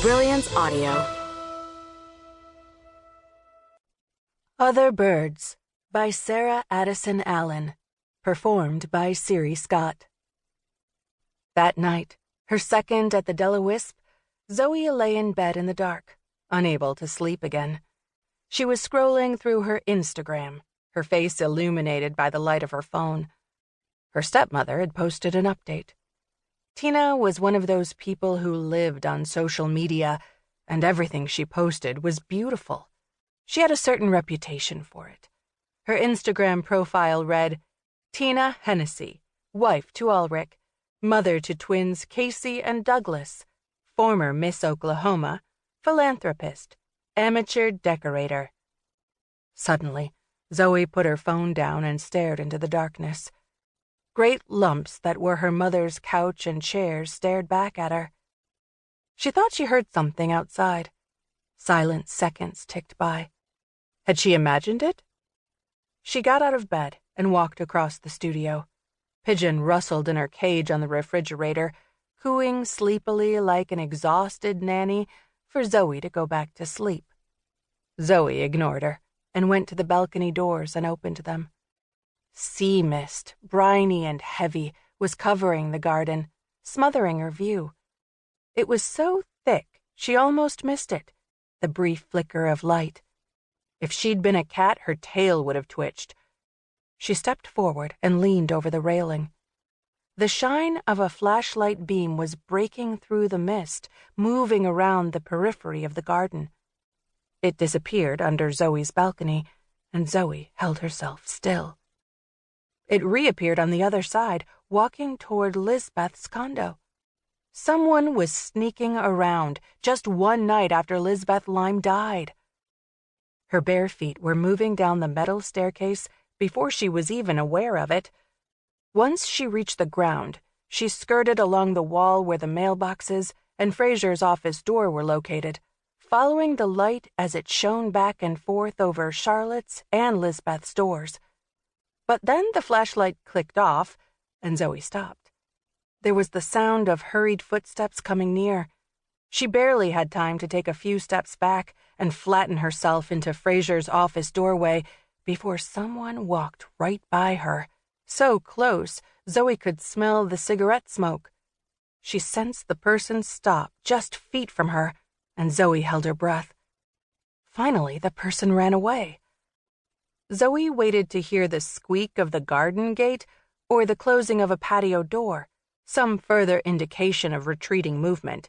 Brilliance Audio. Other Birds by Sarah Addison Allen, performed by Siri Scott. That night, her second at the Dellawisp, Zoey lay in bed in the dark, unable to sleep again. She was scrolling through her Instagram, her face illuminated by the light of her phone. Her stepmother had posted an update. Tina was one of those people who lived on social media, and everything she posted was beautiful. She had a certain reputation for it. Her Instagram profile read, Tina Hennessey, wife to Ulrich, mother to twins Casey and Douglas, former Miss Oklahoma, philanthropist, amateur decorator. Suddenly, Zoey put her phone down and stared into the darkness. Great lumps that were her mother's couch and chairs stared back at her. She thought she heard something outside. Silent seconds ticked by. Had she imagined it? She got out of bed and walked across the studio. Pigeon rustled in her cage on the refrigerator, cooing sleepily like an exhausted nanny for Zoey to go back to sleep. Zoey ignored her and went to the balcony doors and opened them. Sea mist, briny and heavy, was covering the garden, smothering her view. It was so thick she almost missed it, the brief flicker of light. If she'd been a cat, her tail would have twitched. She stepped forward and leaned over the railing. The shine of a flashlight beam was breaking through the mist, moving around the periphery of the garden. It disappeared under Zoey's balcony, and Zoey held herself still. It reappeared on the other side, walking toward Lisbeth's condo. Someone was sneaking around just one night after Lisbeth Lyme died. Her bare feet were moving down the metal staircase before she was even aware of it. Once she reached the ground, she skirted along the wall where the mailboxes and Fraser's office door were located, following the light as it shone back and forth over Charlotte's and Lisbeth's doors. But then the flashlight clicked off, and Zoey stopped. There was the sound of hurried footsteps coming near. She barely had time to take a few steps back and flatten herself into Fraser's office doorway before someone walked right by her, so close Zoey could smell the cigarette smoke. She sensed the person stop just feet from her, and Zoey held her breath. Finally, the person ran away. Zoey waited to hear the squeak of the garden gate or the closing of a patio door, some further indication of retreating movement.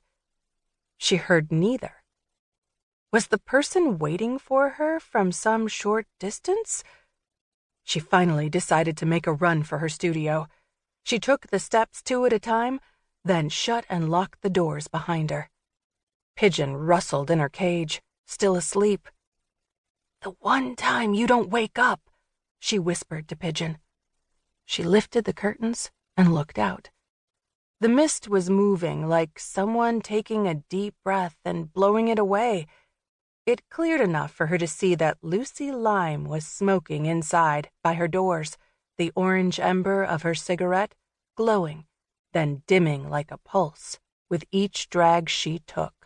She heard neither. Was the person waiting for her from some short distance? She finally decided to make a run for her studio. She took the steps two at a time, then shut and locked the doors behind her. Pigeon rustled in her cage, still asleep. "The one time you don't wake up," she whispered to Pigeon. She lifted the curtains and looked out. The mist was moving like someone taking a deep breath and blowing it away. It cleared enough for her to see that Lucy Lyme was smoking inside by her doors, the orange ember of her cigarette glowing, then dimming like a pulse with each drag she took.